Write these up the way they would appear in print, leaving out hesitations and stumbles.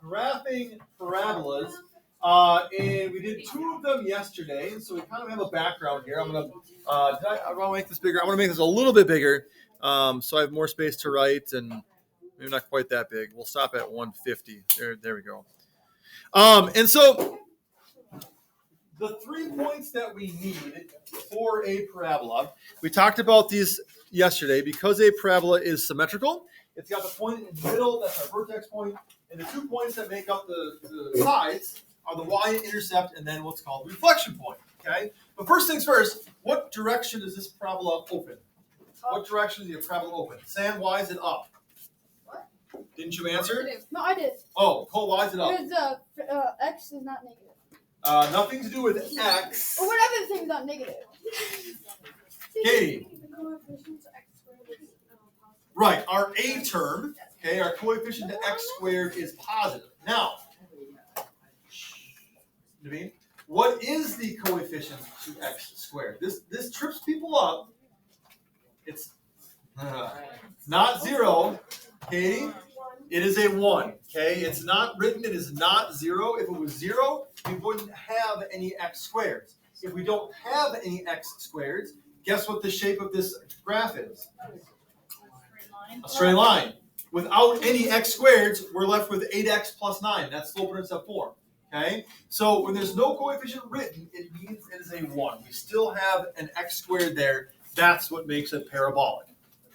graphing parabolas, and we did 2 of them yesterday, so we kind of have a background here. I'm going to make this bigger. I'm going to make this a little bit bigger, so I have more space to write, and maybe not quite that big. We'll stop at 150. There we go. And so the 3 points that we need for a parabola, we talked about these yesterday. Because a parabola is symmetrical, it's got the point in the middle, that's our vertex point, and the 2 points that make up the sides are the y-intercept and then what's called the reflection point. Okay? But first things first, what direction does this parabola open? What direction does the parabola open? Sam, why is it up? What? Didn't you answer? No, I did. Oh, Cole, why is it up? Because x is not negative. Nothing to do with x. Or whatever thing's not negative. Katie. Right, our a term, okay, our coefficient to x squared is positive. Now, Naveen, what is the coefficient to x squared? This trips people up. It's not 0, Katie. It is a 1, okay? It's not written. It is not 0. If it was 0, we wouldn't have any x squareds. If we don't have any x squareds, guess what the shape of this graph is? A straight line. Without any x squareds, we're left with 8x plus 9. That's slope-intercept form. Okay? So when there's no coefficient written, it means it is a 1. We still have an x squared there. That's what makes it parabolic.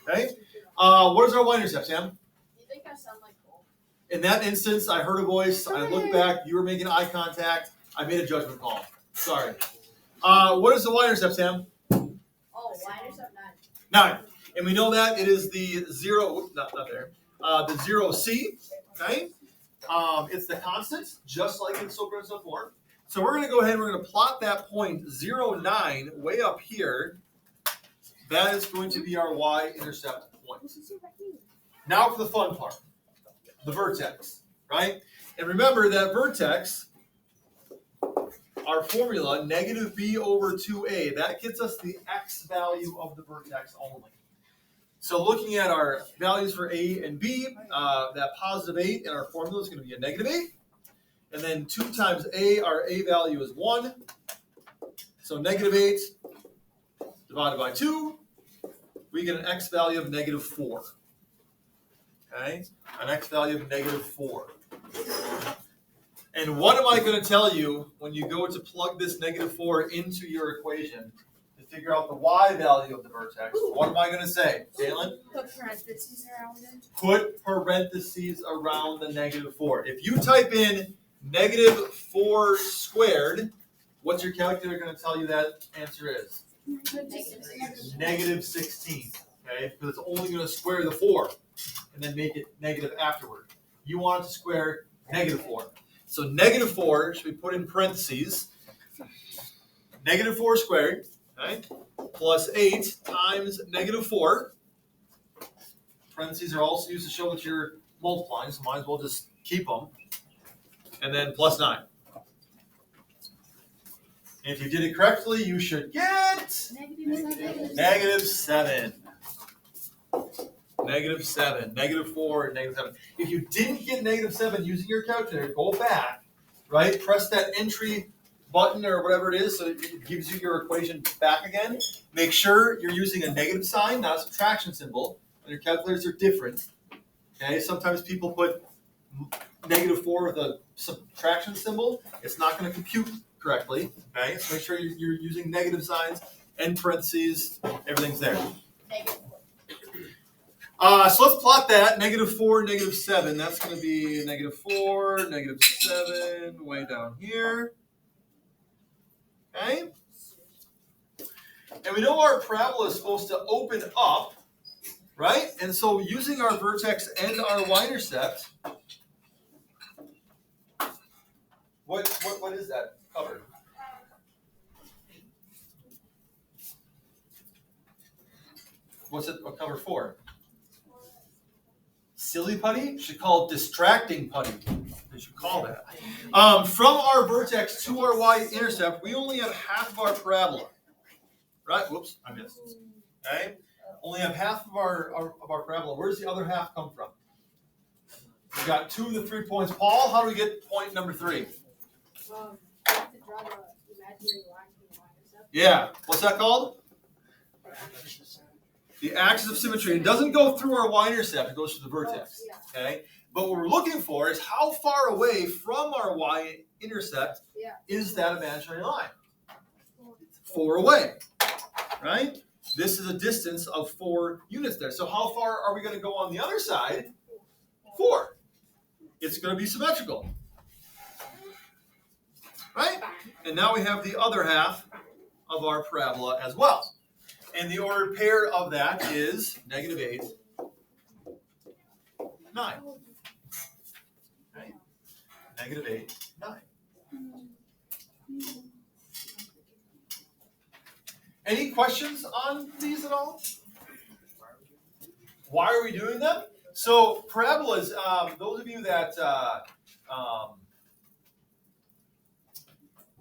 Okay? What is our y-intercept, Sam? You think I sound like Cole? In that instance, I heard a voice. I looked back. You were making eye contact. I made a judgment call. Sorry. What is the y-intercept, Sam? Oh, y-intercept 9. 9. And we know that it is the 0, not there, the 0c, okay? It's the constant, just like in slope-intercept form. So we're going to go ahead and we're going to plot that point 0, 9 way up here. That is going to be our y-intercept point. Now for the fun part, the vertex, right? And remember that vertex, our formula, negative b over 2a, that gets us the x value of the vertex only. So looking at our values for a and b, that positive 8 in our formula is going to be a negative 8. And then 2 times a, our a value is 1. So negative 8 divided by 2, we get an x value of negative 4. Okay? An x value of negative 4. And what am I going to tell you when you go to plug this negative 4 into your equation to figure out the y value of the vertex? What am I going to say, Jalen? Put parentheses around it. Put parentheses around the negative 4. If you type in negative 4 squared, what's your calculator going to tell you that answer is? Negative 16. Okay? Because it's only going to square the 4 and then make it negative afterward. You want it to square negative 4. So negative 4 should be put in parentheses. Negative 4 squared, okay, plus 8 times negative 4. Parentheses are also used to show that you're multiplying, so might as well just keep them. And then plus 9. And if you did it correctly, you should get negative 7. Negative 7, negative 4, negative 7. If you didn't get negative 7 using your calculator, go back, right? Press that entry button or whatever it is so it gives you your equation back again. Make sure you're using a negative sign, not a subtraction symbol. And your calculators are different. Okay, sometimes people put negative 4 with a subtraction symbol. It's not going to compute correctly. Okay, so make sure you're using negative signs and parentheses. Everything's there. Negative. So let's plot that. Negative 4, negative 7. That's going to be negative 4, negative 7, way down here. Okay? And we know our parabola is supposed to open up, right? And so using our vertex and our y-intercept, what is that cover? What's it a cover for? Silly putty? Should call it distracting putty. They should call that. From our vertex to our y-intercept, we only have half of our parabola. Right? Whoops, I missed. Okay? Only have half of our parabola. Where does the other half come from? We got 2 of the 3 points. Paul, how do we get point number 3? You have to draw the imaginary line from the y-intercept. Yeah. What's that called? The axis of symmetry. It doesn't go through our y-intercept. It goes through the vertex. Okay. But what we're looking for is how far away from our y-intercept is that imaginary line? 4 away. Right? This is a distance of 4 units there. So how far are we going to go on the other side? 4. It's going to be symmetrical. Right? And now we have the other half of our parabola as well. And the ordered pair of that is -8, 9. Right? -8, 9. Any questions on these at all? Why are we doing them? So parabolas, those of you that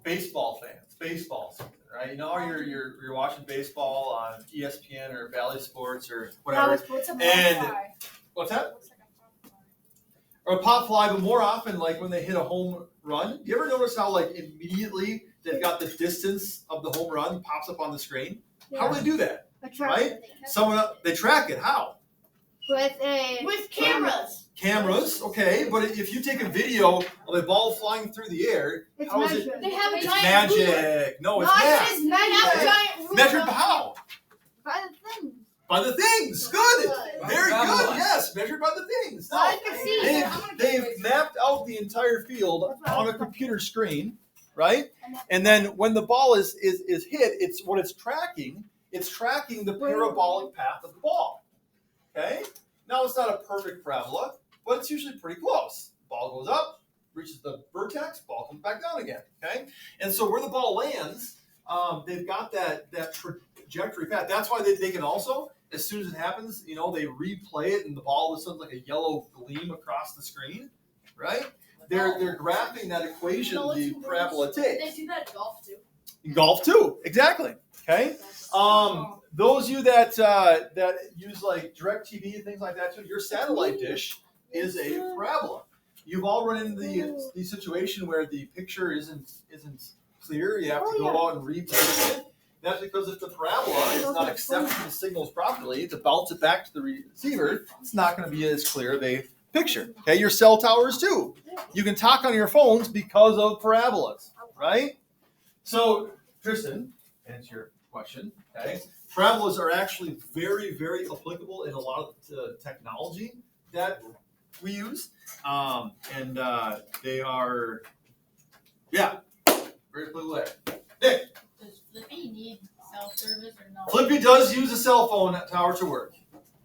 baseball fans, baseball season, right? You know, you're watching baseball on ESPN or Valley Sports or whatever. And what's that? Or a pop fly, but more often, like when they hit a home run. You ever notice how, like, immediately they've got the distance of the home run pops up on the screen? Yeah. How do they do that? Right? They track it. How? With cameras. Cameras, okay, but if you take a video of a ball flying through the air, how is it? They have a It's giant magic. ruler. No, it's math. They have a giant ruler. Measured by how? By the thing. By the things. Good. Very good. Yes, measured by the things. No, I can see. they've mapped out the entire field on a computer screen, right? And then when the ball is hit, it's what it's tracking. It's tracking the parabolic path of the ball. Okay. Now it's not a perfect parabola, but it's usually pretty close. Ball goes up, reaches the vertex, ball comes back down again. Okay. And so where the ball lands, they've got that trajectory path. That's why they can also, as soon as it happens, you know, they replay it and the ball all of a sudden like a yellow gleam across the screen, right? They're graphing that equation the parabola takes. They do that in golf too. In golf too, exactly. Okay. Those of you that use like DirecTV and things like that too, your satellite dish is a parabola. You've all run into the situation where the picture isn't clear. You have to go out and replay it. That's because if the parabola is not accepting the signals properly to bounce it back to the receiver, it's not going to be as clear of a picture. Okay, your cell towers too. You can talk on your phones because of parabolas, right? So, Tristan, answer your question. Okay, parabolas are actually very, very applicable in a lot of the technology that we use, and they are, very applicable there. Nick. Does Flippy need cell service or no? Flippy does use a cell phone tower to work.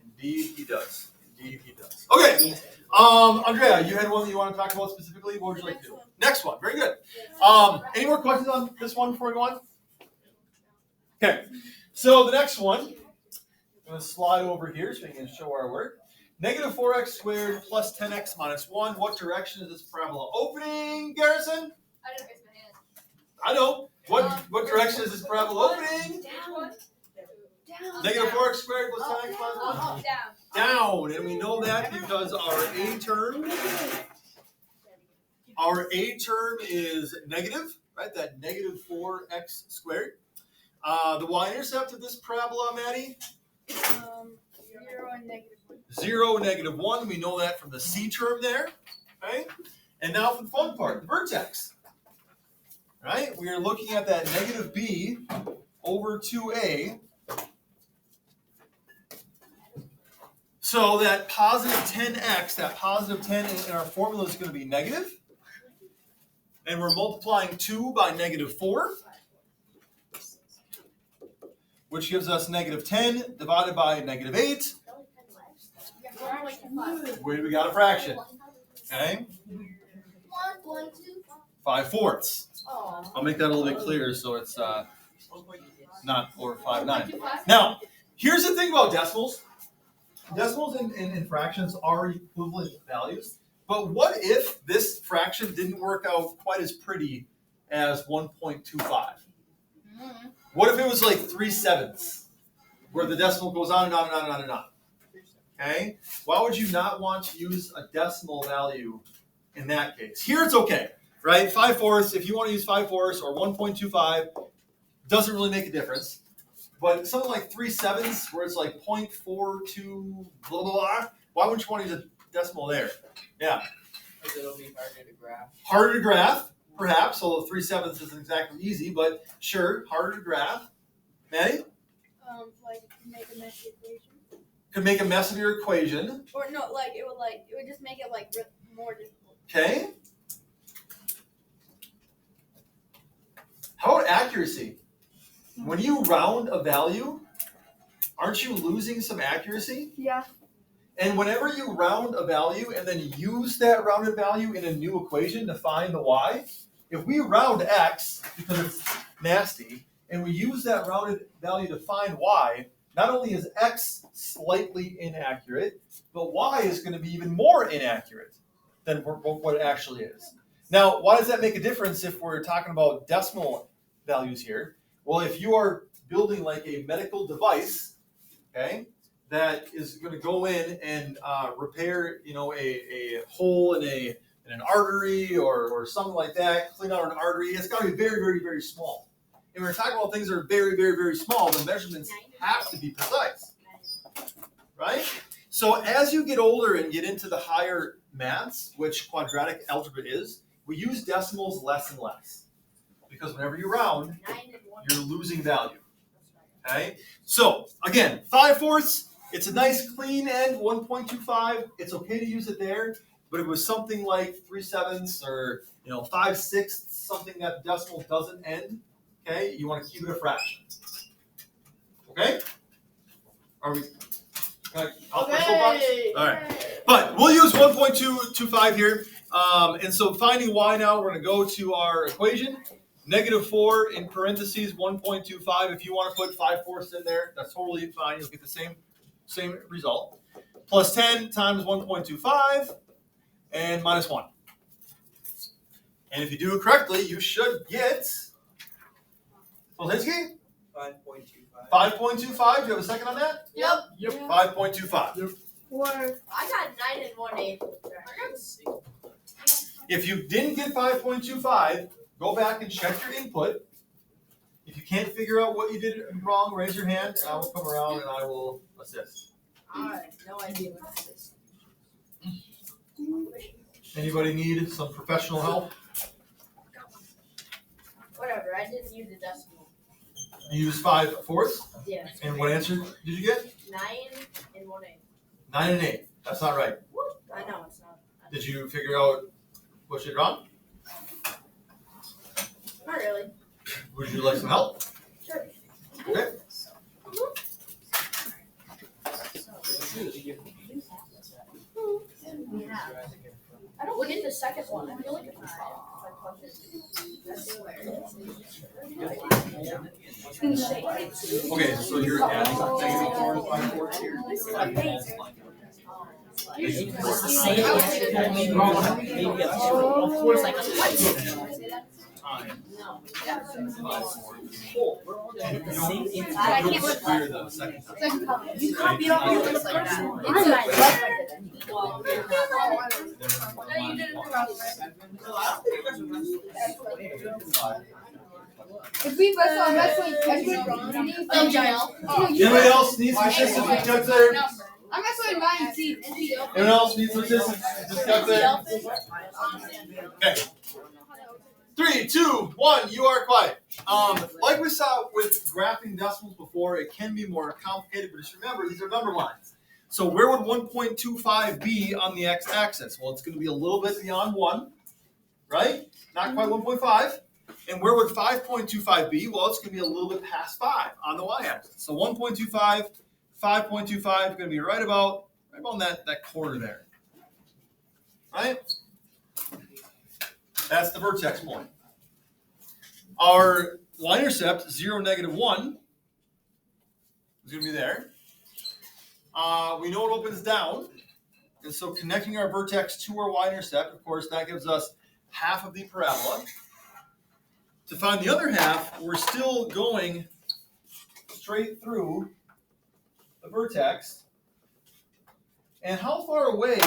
Indeed, he does. Indeed, he does. Okay, Andrea, you had one that you want to talk about specifically. What would you like to do? Next one. Very good. Any more questions on this one before we go on? Okay, so the next one, I'm going to slide over here so we can show our work. -4x squared plus 10x minus 1. What direction is this parabola opening, Garrison? I didn't raise my hand. I know. What direction is this parabola opening? Down. -4x squared plus 10x minus 1. Down. Down, and we know that because our A term is negative, right? That -4x squared. The y-intercept of this parabola, Maddie? 0 and -1. 0, -1. We know that from the C term there, okay? And now for the fun part, the vertex, right? We are looking at that -b over 2a. So that positive 10x, that positive 10 in our formula is going to be negative. And we're multiplying 2 by -4, which gives us -10 divided by -8. We got a fraction. Okay? 5/4. I'll make that a little bit clearer so it's not 459. Now, here's the thing about decimals. Decimals and fractions are equivalent values, but what if this fraction didn't work out quite as pretty as 1.25? What if it was like 3/7, where the decimal goes on and on and on and on and on? Okay? Why would you not want to use a decimal value in that case? Here it's okay, right? 5/4, if you want to use 5/4 or 1.25, doesn't really make a difference. But something like 3/7, where it's like 0.42 blah blah blah, why wouldn't you want to use a decimal there? Yeah. Because it'll be harder to graph. Harder to graph, perhaps, although 3/7 isn't exactly easy, but sure, harder to graph. Maddie? Like make a messy equation. Could make a mess of your equation. Or no, like it would just make it like more difficult. Okay. How about accuracy? When you round a value, aren't you losing some accuracy? Yeah. And whenever you round a value and then use that rounded value in a new equation to find the y, if we round x because it's nasty, and we use that rounded value to find y, not only is x slightly inaccurate, but y is going to be even more inaccurate than what it actually is. Now, why does that make a difference if we're talking about decimal values here? Well, if you are building like a medical device, okay, that is going to go in and repair, a hole in an artery or something like that, clean out an artery, it's got to be very, very, very small. And we're talking about things that are very, very, very small. The measurements have to be precise, right? So as you get older and get into the higher maths, which quadratic algebra is, we use decimals less and less. Because whenever you round, you're losing value. Okay? So, again, 5/4, it's a nice clean end, 1.25. It's okay to use it there, but it was something like 3/7 or 5/6, something that the decimal doesn't end. Okay? You want to keep it a fraction. Okay? Are we off my soapbox? All right. But we'll use 1.225 here. And so finding y now, we're going to go to our equation. -4 in parentheses 1.25. If you want to put 5/4 in there, that's totally fine. You'll get the same result. Plus 10 times 1.25 and minus 1. And if you do it correctly, you should get Polzinski? 5.25. 5.25. Do you have a second on that? Yep. Yep. 5.25. I got 9 1/8. If you didn't get 5.25, go back and check your input. If you can't figure out what you did wrong, raise your hand, and I will come around and I will assist. I have no idea what this is. Anybody need some professional help? Whatever, I didn't use a decimal. You use 5/4. Yeah. And what answer did you get? 9 1/8. 9 and 8. That's not right. I know it's not. Did you figure out what you did wrong? Not really. Would you like some help? Sure. Okay. I don't look at the second one. I feel like it's Okay, so you're adding -4 and 5/4 here. Of course, I can. You copied off your first one. If we mess on wrestling, Anybody else needs some assistance with calculator? I'm wrestling mine. See. Anyone else needs some assistance with calculator? Okay. 3, 2, 1, you are quiet. Like we saw with graphing decimals before, it can be more complicated, but just remember, these are number lines. So where would 1.25 be on the x-axis? Well, it's going to be a little bit beyond 1, right? Not quite 1.5. And where would 5.25 be? Well, it's going to be a little bit past 5 on the y-axis. So 1.25, 5.25 is going to be right about that corner there. Right? That's the vertex point. Our y-intercept, 0, -1, is going to be there. We know it opens down. And so connecting our vertex to our y-intercept, of course, that gives us half of the parabola. To find the other half, we're still going straight through the vertex And how far away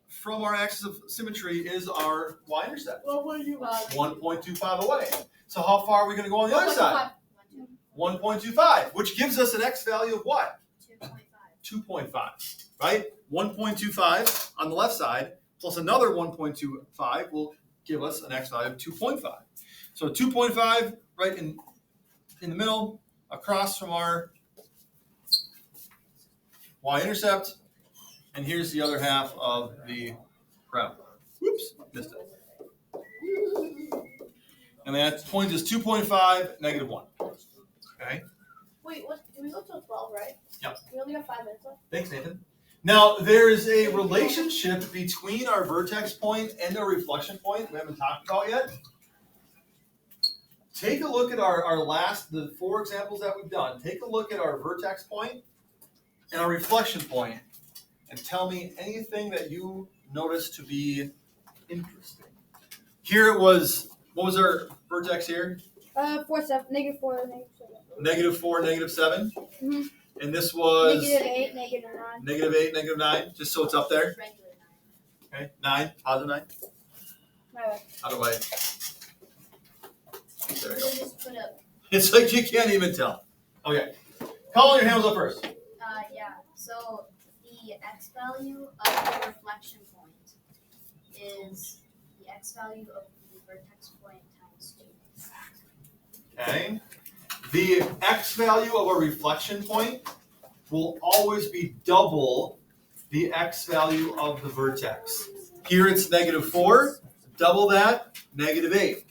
from our axis of symmetry is our y-intercept? 1.25 away. So how far are we going to go on the other side? 1.25, which gives us an x value of what? 2.5, right? 1.25 on the left side plus another 1.25 will give us an x value of 2.5. So 2.5 right in the middle, across from our y-intercept, and here's the other half of the parabola. Whoops, missed it. And that point is 2.5, negative 1. Okay? Wait, what? Did we go till 12, right? Yep. We only got 5 minutes left. Thanks, Nathan. Now, there is a relationship between our vertex point and our reflection point we haven't talked about yet. Take a look at the 4 examples that we've done. Take a look at our vertex point and our reflection point and tell me anything that you notice to be interesting. Here it was, what was our vertex here? 4, 7, -4, -7. -4, -7. Mhm. And this was -8, -9. -8, -9, just so it's up there. Okay, 9, positive 9. My bad. How do I? There we go. Just put up. It's like you can't even tell. Okay. Colin, your hand was up first. Yeah, so the x value of the reflection point is the x value of the vertex point times 2. Okay. The x value of a reflection point will always be double the x value of the vertex. Here it's -4, double that, -8.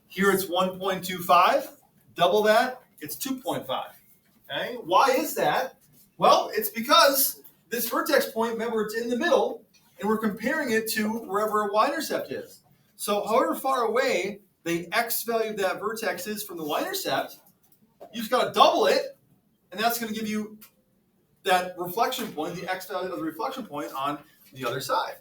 Here it's 1.25, double that, it's 2.5. Okay? Why is that? Well, it's because this vertex point, remember, it's in the middle, and we're comparing it to wherever a y-intercept is. So however far away the x value of that vertex is from the y-intercept, you just got to double it, and that's going to give you that reflection point, the x value of the reflection point on the other side.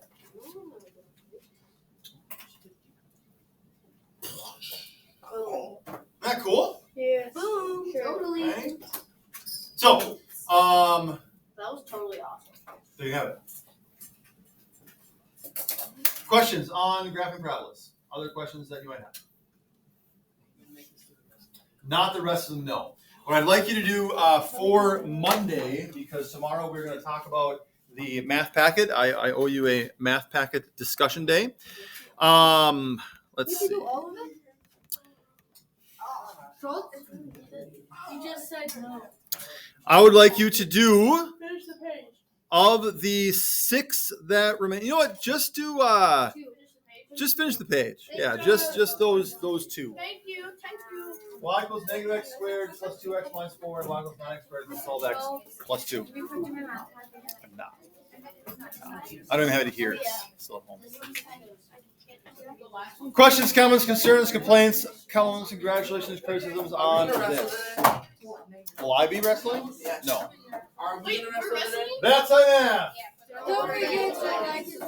Isn't that cool? Yeah. Boom! Totally. Okay. So, That was totally awesome. there you have it. Questions on graphing parabolas? Other questions that you might have? Not the rest of them, no. What I'd like you to do for Monday, because tomorrow we're going to talk about the math packet. I owe you a math packet discussion day. Let's see. do all of it? You just said no. I would like you to do Finish the page. of the 6 that remain. You know what? Just do. Just finish the page. Yeah, just those 2. Thank you. Thank you. Y equals -x squared plus 2x minus 4, and y equals 9x squared plus 12x plus 2. No. I don't even have it here. It's still at home. Questions, comments, concerns, complaints, comments, congratulations, criticisms on this. Will I be wrestling? No. Are we Wait, in we're wrestling? That's I am. Don't forget to like